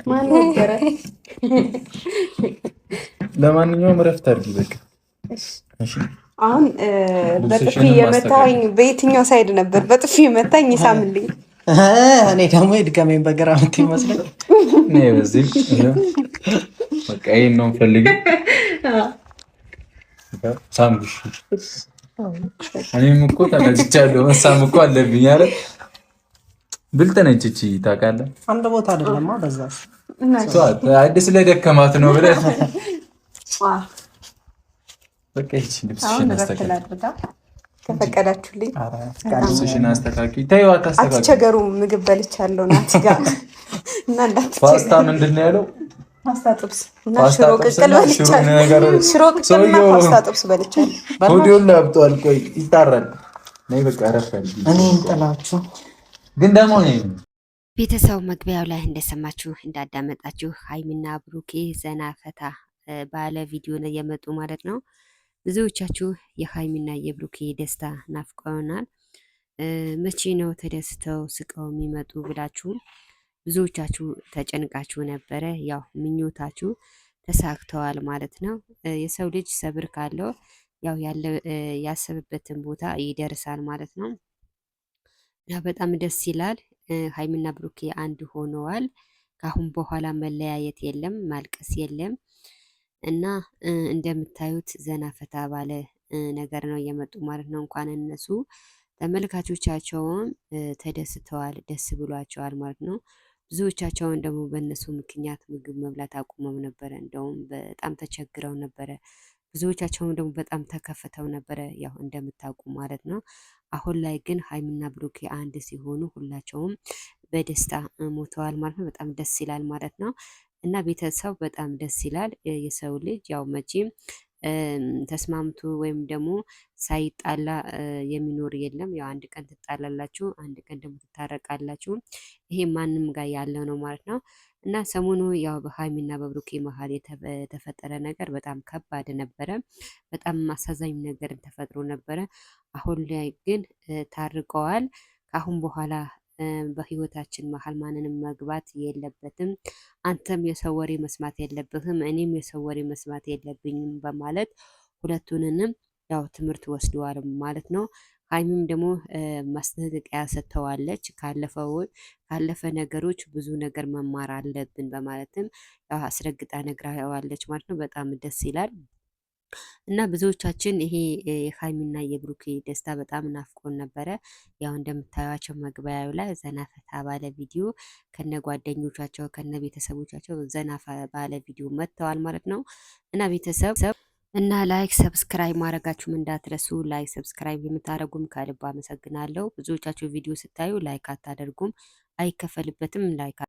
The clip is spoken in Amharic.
ማን ነገረ? ለማንኛውም እረፍት አድርጊ በቃ እሺ። አሁን በጥፊ የመታኝ በየትኛው ሳይድ ነበር? በጥፊ የመታኝ ይሳምልኝ። እኔ ደግሞ ይድገመኝ በግራ ምት ይመስላል። ነይ በዚህ በቃ ይሄን ነው ፈልጊ። ሳምሽ እኔም እኮ ተነግቻለሁ። መሳም እኮ አለብኝ አይደል? ብልጥ ነች እቺ ታውቃለህ። አንድ ቦታ አይደለማ በዛስ አዲስ ስለደከማት ነው ብለህ በቃ እቺ ልብስሽን አስተካክል ከፈቀዳችሁልኝ። ልብስሽን አስተካክል። ተይው አታስተካክል። አትቸገሩ። ምግብ በልቻለሁ ናት ጋር እና እንዳትቸገሩ። ፓስታ ምንድን ነው ያለው? ፓስታ ጥብስ እና ሽሮ ቅቅል በልቻለሁ። ሽሮ ቅቅል እና ፓስታ ጥብስ በልቻለሁ። ሆዴውን ላብጧል። ቆይ ይጣራል። ነይ በቃ አረፈል። እኔ እንጥላችሁ ግን ደግሞ ቤተሰብ መግቢያው ላይ እንደሰማችሁ እንዳዳመጣችሁ ሀይሚና ብሩኬ ዘና ፈታ ባለ ቪዲዮ ነው የመጡ ማለት ነው። ብዙዎቻችሁ የሀይሚና የብሩኬ ደስታ ናፍቀውናል። መቼ ነው ተደስተው ስቀው የሚመጡ ብላችሁ ብዙዎቻችሁ ተጨንቃችሁ ነበረ። ያው ምኞታችሁ ተሳክተዋል ማለት ነው። የሰው ልጅ ሰብር ካለው ያው ያሰበበትን ቦታ ይደርሳል ማለት ነው። እና በጣም ደስ ይላል። ሀይሚና ብሩኬ አንድ ሆነዋል። ከአሁን በኋላ መለያየት የለም፣ ማልቀስ የለም። እና እንደምታዩት ዘና ፈታ ባለ ነገር ነው እየመጡ ማለት ነው። እንኳን እነሱ ተመልካቾቻቸውም ተደስተዋል፣ ደስ ብሏቸዋል ማለት ነው። ብዙዎቻቸውን ደግሞ በእነሱ ምክንያት ምግብ መብላት አቁመው ነበረ። እንደውም በጣም ተቸግረው ነበረ። ብዙዎቻቸውም ደግሞ በጣም ተከፍተው ነበረ፣ ያው እንደምታውቁ ማለት ነው። አሁን ላይ ግን ሀይሚና ብሩኬ አንድ ሲሆኑ ሁላቸውም በደስታ ሞተዋል ማለት ነው። በጣም ደስ ይላል ማለት ነው። እና ቤተሰብ በጣም ደስ ይላል። የሰው ልጅ ያው መቼም ተስማምቶ ወይም ደግሞ ሳይጣላ የሚኖር የለም። ያው አንድ ቀን ትጣላላችሁ፣ አንድ ቀን ደግሞ ትታረቃላችሁ። ይሄ ማንም ጋር ያለው ነው ማለት ነው። እና ሰሞኑ ያው በሀይሚና በብሩኬ መሀል የተፈጠረ ነገር በጣም ከባድ ነበረ። በጣም አሳዛኝ ነገር ተፈጥሮ ነበረ። አሁን ላይ ግን ታርቀዋል። ከአሁን በኋላ በህይወታችን መሀል ማንንም መግባት የለበትም። አንተም የሰው ወሬ መስማት የለብህም፣ እኔም የሰው ወሬ መስማት የለብኝም በማለት ሁለቱንንም ያው ትምህርት ወስደዋል ማለት ነው። ሀይሚም ደግሞ ማስጠንቀቂያ ሰጥተዋለች። ካለፈ ነገሮች ብዙ ነገር መማር አለብን በማለትም ያው አስረግጣ ነግራዋለች ማለት ነው። በጣም ደስ ይላል። እና ብዙዎቻችን ይሄ የሀይሚና የብሩኬ ደስታ በጣም ናፍቆን ነበረ። ያው እንደምታዩቸው መግቢያው ላይ ዘና ፈታ ባለ ቪዲዮ ከነ ጓደኞቻቸው ከነ ቤተሰቦቻቸው ዘና ባለ ቪዲዮ መጥተዋል ማለት ነው። እና ቤተሰብ እና ላይክ ሰብስክራይብ ማድረጋችሁም እንዳትረሱ። ላይክ ሰብስክራይብ የምታደርጉም ከልብ አመሰግናለሁ። ብዙዎቻችሁ ቪዲዮ ስታዩ ላይክ አታደርጉም፣ አይከፈልበትም ላይክ